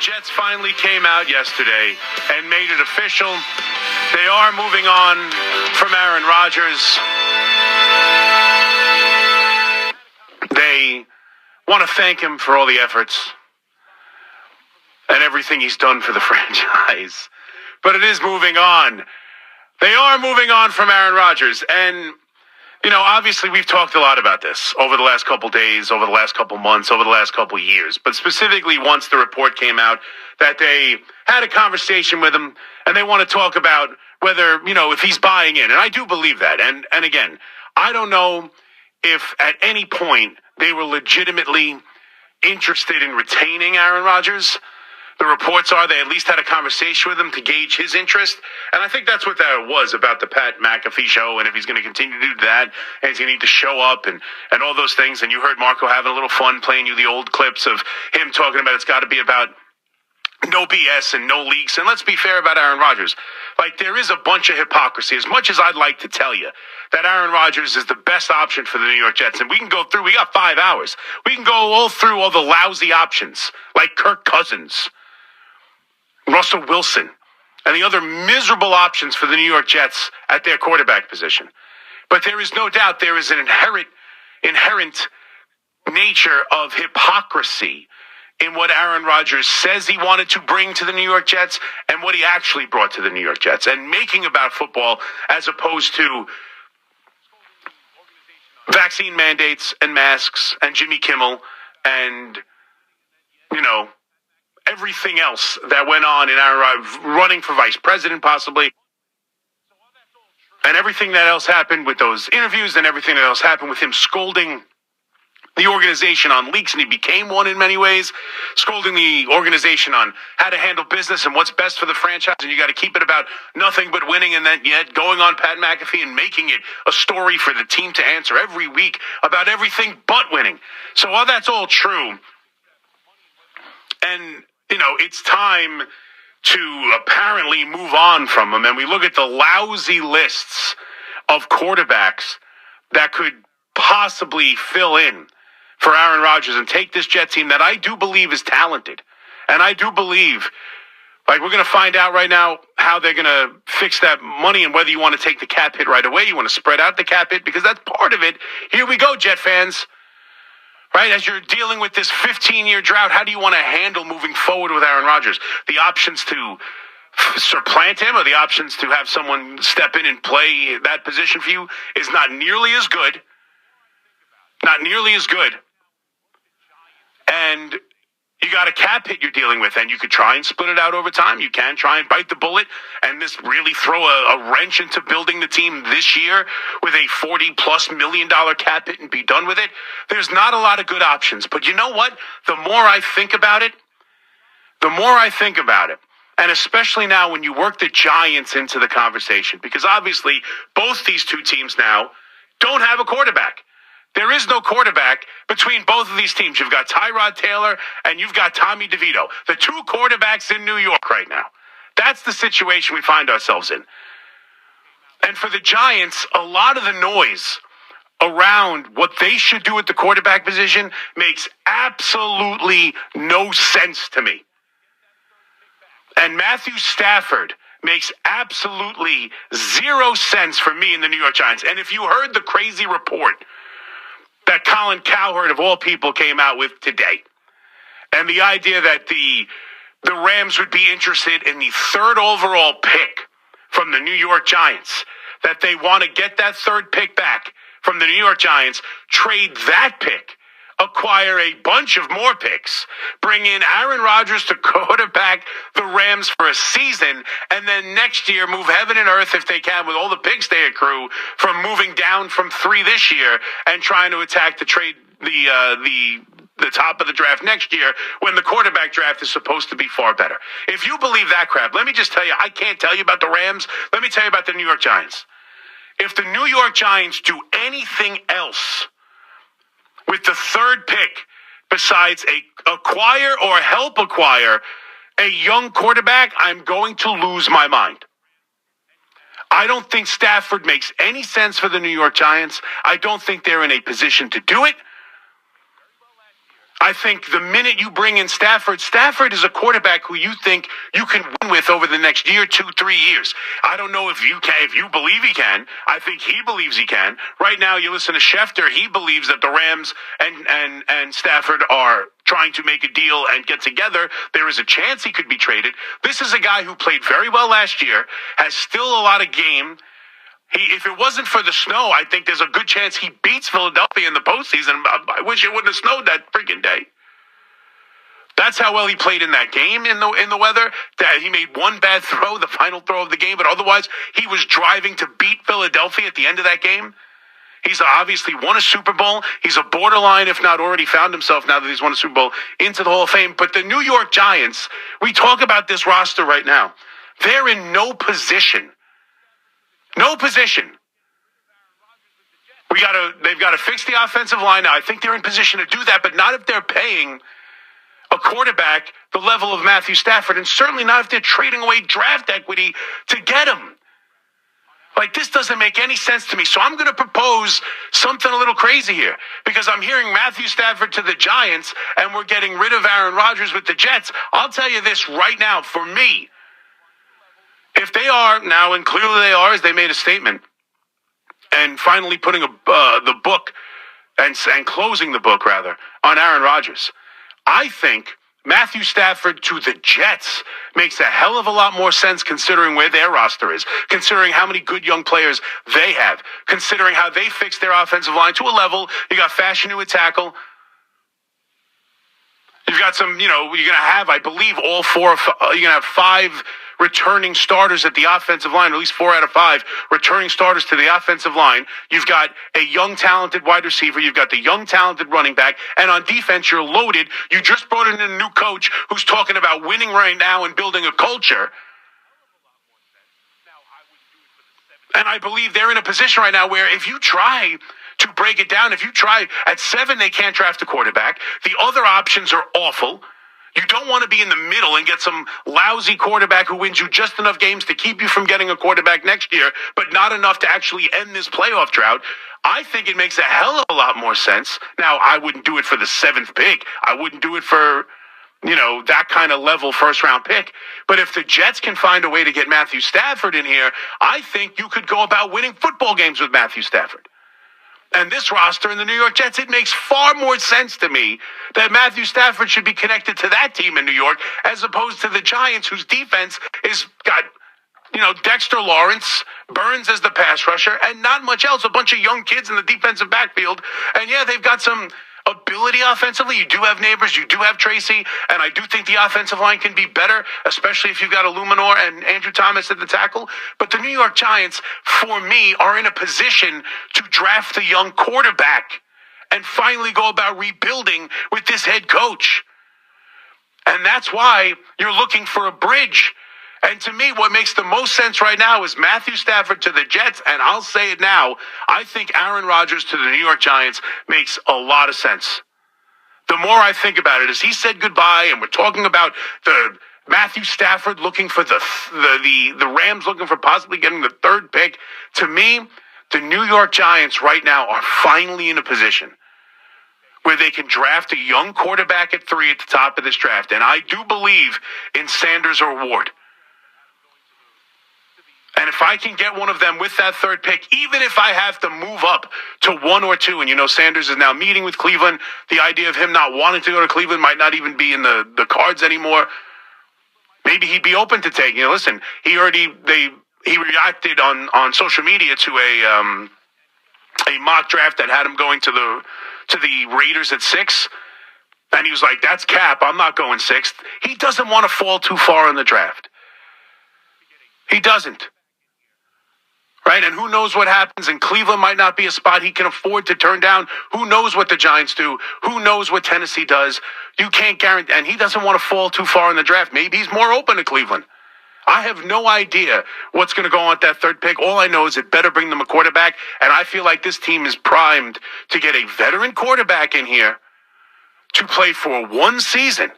Jets finally came out yesterday and made it official. They are moving on from Aaron Rodgers. They want to thank him for all the efforts and everything he's done for the franchise. But it is moving on. They are moving on from Aaron Rodgers. And, obviously we've talked a lot about this over the last couple days, over the last couple months, over the last couple years. But specifically once the report came out that they had a conversation with him and they want to talk about whether, if he's buying in. And I do believe that. And again, I don't know if at any point they were legitimately interested in retaining Aaron Rodgers. The reports are they at least had a conversation with him to gauge his interest. And I think that's what that was about the Pat McAfee show. And if he's going to continue to do that, and he's going to need to show up and all those things. And you heard Marco having a little fun playing you the old clips of him talking about it's got to be about no BS and no leaks. And let's be fair about Aaron Rodgers. There is a bunch of hypocrisy. As much as I'd like to tell you that Aaron Rodgers is the best option for the New York Jets, and we got 5 hours. We can go all through all the lousy options, like Kirk Cousins, Russell Wilson, and the other miserable options for the New York Jets at their quarterback position. But there is no doubt there is an inherent nature of hypocrisy in what Aaron Rodgers says he wanted to bring to the New York Jets and what he actually brought to the New York Jets, and making about football as opposed to vaccine mandates and masks and Jimmy Kimmel and, everything else that went on in Aaron running for vice president possibly. And everything that else happened with those interviews and everything that else happened with him scolding the organization on leaks, and he became one in many ways, scolding the organization on how to handle business and what's best for the franchise, and you got to keep it about nothing but winning, and then yet going on Pat McAfee and making it a story for the team to answer every week about everything but winning. So while that's all true, and it's time to apparently move on from him, and we look at the lousy lists of quarterbacks that could possibly fill in for Aaron Rodgers and take this Jet team that I do believe is talented. And I do believe, we're going to find out right now how they're going to fix that money and whether you want to take the cap hit right away, you want to spread out the cap hit, because that's part of it. Here we go, Jet fans. Right, as you're dealing with this 15-year drought, how do you want to handle moving forward with Aaron Rodgers? The options to supplant him or the options to have someone step in and play that position for you is not nearly as good. Not nearly as good. And you got a cap hit you're dealing with, and you could try and split it out over time. You can try and bite the bullet and this really throw a wrench into building the team this year with a $40+ million cap hit and be done with it. There's not a lot of good options. But you know what? The more I think about it, and especially now when you work the Giants into the conversation, because obviously both these two teams now don't have a quarterback. There is no quarterback between both of these teams. You've got Tyrod Taylor and you've got Tommy DeVito, the two quarterbacks in New York right now. That's the situation we find ourselves in. And for the Giants, a lot of the noise around what they should do at the quarterback position makes absolutely no sense to me. And Matthew Stafford makes absolutely zero sense for me in the New York Giants. And if you heard the crazy report that Colin Cowherd, of all people, came out with today, and the idea that the Rams would be interested in the third overall pick from the New York Giants, that they want to get that third pick back from the New York Giants, trade that pick, acquire a bunch of more picks, bring in Aaron Rodgers to quarterback the Rams for a season, and then next year move heaven and earth if they can with all the picks they accrue from moving down from 3 this year and trying to attack the trade the top of the draft next year when the quarterback draft is supposed to be far better. If you believe that crap, let me just tell you, I can't tell you about the Rams. Let me tell you about the New York Giants. If the New York Giants do anything else with the third pick besides acquire or help acquire a young quarterback, I'm going to lose my mind. I don't think Stafford makes any sense for the New York Giants. I don't think they're in a position to do it. I think the minute you bring in Stafford is a quarterback who you think you can win with over the next year, 2, 3 years. I don't know if you can, if you believe he can. I think he believes he can. Right now, you listen to Schefter. He believes that the Rams and Stafford are trying to make a deal and get together. There is a chance he could be traded. This is a guy who played very well last year, has still a lot of game. If it wasn't for the snow, I think there's a good chance he beats Philadelphia in the postseason. I wish it wouldn't have snowed that freaking day. That's how well he played in that game in the weather. That he made one bad throw, the final throw of the game, but otherwise he was driving to beat Philadelphia at the end of that game. He's obviously won a Super Bowl. He's a borderline, if not already found himself now that he's won a Super Bowl, into the Hall of Fame. But the New York Giants, we talk about this roster right now. They're in no position. No position. They've got to fix the offensive line now. I think they're in position to do that, but not if they're paying a quarterback the level of Matthew Stafford, and certainly not if they're trading away draft equity to get him. Like, this doesn't make any sense to me. So I'm going to propose something a little crazy here, because I'm hearing Matthew Stafford to the Giants, and we're getting rid of Aaron Rodgers with the Jets. I'll tell you this right now, for me, if they are now, and clearly they are, as they made a statement, and finally putting the book and closing the book rather on Aaron Rodgers, I think Matthew Stafford to the Jets makes a hell of a lot more sense, considering where their roster is, considering how many good young players they have, considering how they fixed their offensive line to a level. You got Fashion at tackle. You've got some, you're going to have, I believe, all four. You're going to have 5 returning starters at the offensive line, or at least 4 out of 5 returning starters to the offensive line. You've got a young, talented wide receiver. You've got the young, talented running back. And on defense, you're loaded. You just brought in a new coach who's talking about winning right now and building a culture. And I believe they're in a position right now where if you try to break it down, if you try at 7, they can't draft a quarterback. The other options are awful. You don't want to be in the middle and get some lousy quarterback who wins you just enough games to keep you from getting a quarterback next year, but not enough to actually end this playoff drought. I think it makes a hell of a lot more sense. Now, I wouldn't do it for the 7th pick. I wouldn't do it for, that kind of level first-round pick. But if the Jets can find a way to get Matthew Stafford in here, I think you could go about winning football games with Matthew Stafford. And this roster in the New York Jets, it makes far more sense to me that Matthew Stafford should be connected to that team in New York as opposed to the Giants, whose defense is got, Dexter Lawrence, Burns as the pass rusher, and not much else. A bunch of young kids in the defensive backfield. And yeah, they've got some ability offensively. You do have Neighbors, you do have Tracy, and I do think the offensive line can be better, especially if you've got Illuminor and Andrew Thomas at the tackle. But the New York Giants, for me, are in a position to draft a young quarterback and finally go about rebuilding with this head coach. And that's why you're looking for a bridge. And to me, what makes the most sense right now is Matthew Stafford to the Jets, and I'll say it now, I think Aaron Rodgers to the New York Giants makes a lot of sense. The more I think about it, as he said goodbye, and we're talking about the Matthew Stafford looking for the Rams looking for possibly getting the 3rd pick, to me, the New York Giants right now are finally in a position where they can draft a young quarterback at 3 at the top of this draft. And I do believe in Sanders or Ward. And if I can get one of them with that 3rd pick, even if I have to move up to 1 or 2, and Sanders is now meeting with Cleveland, the idea of him not wanting to go to Cleveland might not even be in the cards anymore. Maybe he'd be open to taking. Listen, he reacted on social media to a mock draft that had him going to the Raiders at 6, and he was like, "That's cap. I'm not going 6th." He doesn't want to fall too far in the draft. He doesn't. Right? And who knows what happens, and Cleveland might not be a spot he can afford to turn down. Who knows what the Giants do? Who knows what Tennessee does? You can't guarantee, and he doesn't want to fall too far in the draft. Maybe he's more open to Cleveland. I have no idea what's going to go on with that 3rd pick. All I know is it better bring them a quarterback, and I feel like this team is primed to get a veteran quarterback in here to play for 1 season.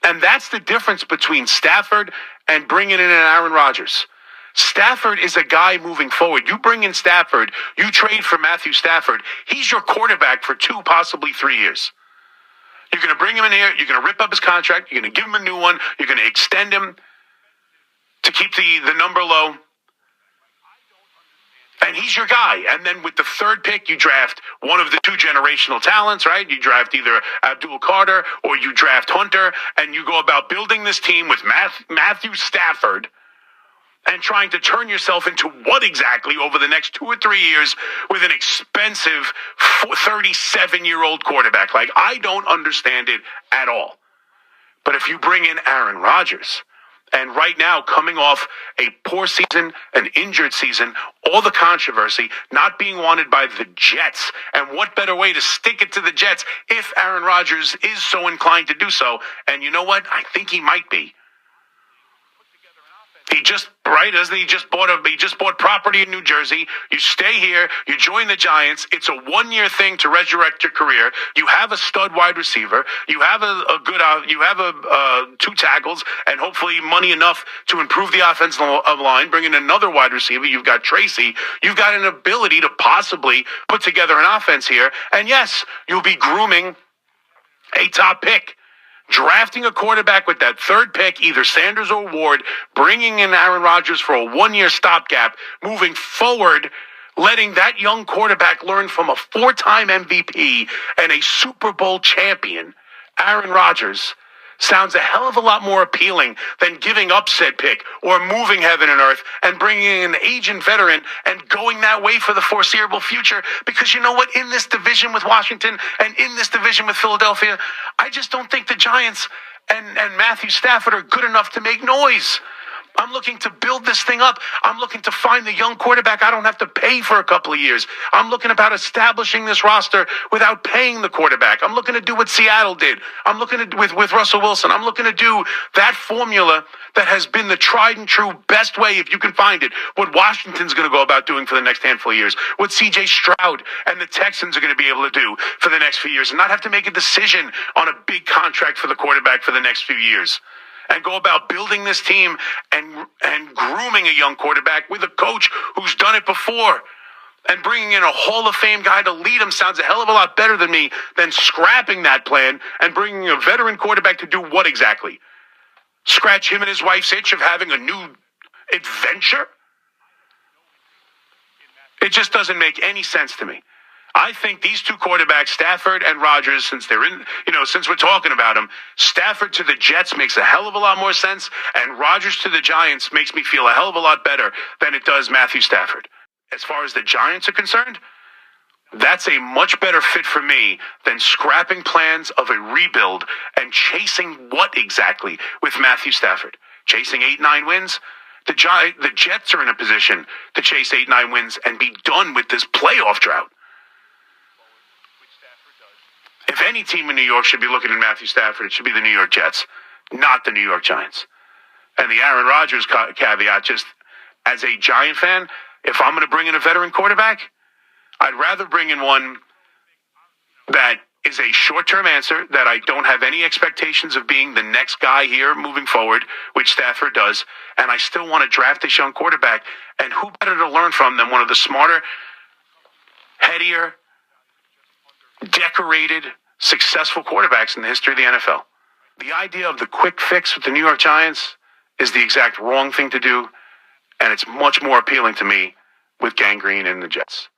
And that's the difference between Stafford and bringing in an Aaron Rodgers. Stafford is a guy moving forward. You bring in Stafford, you trade for Matthew Stafford. He's your quarterback for 2, possibly 3 years. You're going to bring him in here. You're going to rip up his contract. You're going to give him a new one. You're going to extend him to keep the number low. And he's your guy. And then with the third pick, you draft one of the two generational talents, right? You draft either Abdul Carter or you draft Hunter, and you go about building this team with Matthew Stafford and trying to turn yourself into what exactly over the next 2 or 3 years with an expensive 37-year-old quarterback. Like, I don't understand it at all. But if you bring in Aaron Rodgers, and right now, coming off a poor season, an injured season, all the controversy, not being wanted by the Jets. And what better way to stick it to the Jets if Aaron Rodgers is so inclined to do so? And you know what? I think he might be. He just bought property in New Jersey. You stay here. You join the Giants. It's a 1-year thing to resurrect your career. You have a stud wide receiver. You have two tackles and hopefully money enough to improve the offensive line. Bring in another wide receiver. You've got Tracy. You've got an ability to possibly put together an offense here. And yes, you'll be grooming a top pick. Drafting a quarterback with that third pick, either Sanders or Ward, bringing in Aaron Rodgers for a 1-year stopgap, moving forward, letting that young quarterback learn from a 4-time MVP and a Super Bowl champion, Aaron Rodgers, sounds a hell of a lot more appealing than giving up said pick or moving heaven and earth and bringing in an aging veteran and going that way for the foreseeable future. Because you know what? In this division with Washington and in this division with Philadelphia, I just don't think the Giants and Matthew Stafford are good enough to make noise. I'm looking to build this thing up. I'm looking to find the young quarterback I don't have to pay for a couple of years. I'm looking about establishing this roster without paying the quarterback. I'm looking to do what Seattle did. I'm looking to with Russell Wilson. I'm looking to do that formula that has been the tried and true best way, if you can find it, what Washington's going to go about doing for the next handful of years, what C.J. Stroud and the Texans are going to be able to do for the next few years, and not have to make a decision on a big contract for the quarterback for the next few years. And go about building this team and grooming a young quarterback with a coach who's done it before. And bringing in a Hall of Fame guy to lead him sounds a hell of a lot better than me than scrapping that plan and bringing a veteran quarterback to do what exactly? Scratch him and his wife's itch of having a new adventure? It just doesn't make any sense to me. I think these two quarterbacks, Stafford and Rodgers, since we're talking about them, Stafford to the Jets makes a hell of a lot more sense, and Rodgers to the Giants makes me feel a hell of a lot better than it does Matthew Stafford. As far as the Giants are concerned, that's a much better fit for me than scrapping plans of a rebuild and chasing what exactly with Matthew Stafford? Chasing 8-9 wins? The Jets are in a position to chase 8-9 wins and be done with this playoff drought. If any team in New York should be looking at Matthew Stafford, it should be the New York Jets, not the New York Giants. And the Aaron Rodgers caveat, just as a Giant fan, if I'm going to bring in a veteran quarterback, I'd rather bring in one that is a short-term answer, that I don't have any expectations of being the next guy here moving forward, which Stafford does, and I still want to draft this young quarterback. And who better to learn from than one of the smarter, headier, decorated, successful quarterbacks in the history of the NFL. The idea of the quick fix with the New York Giants is the exact wrong thing to do, and it's much more appealing to me with gangrene in the Jets.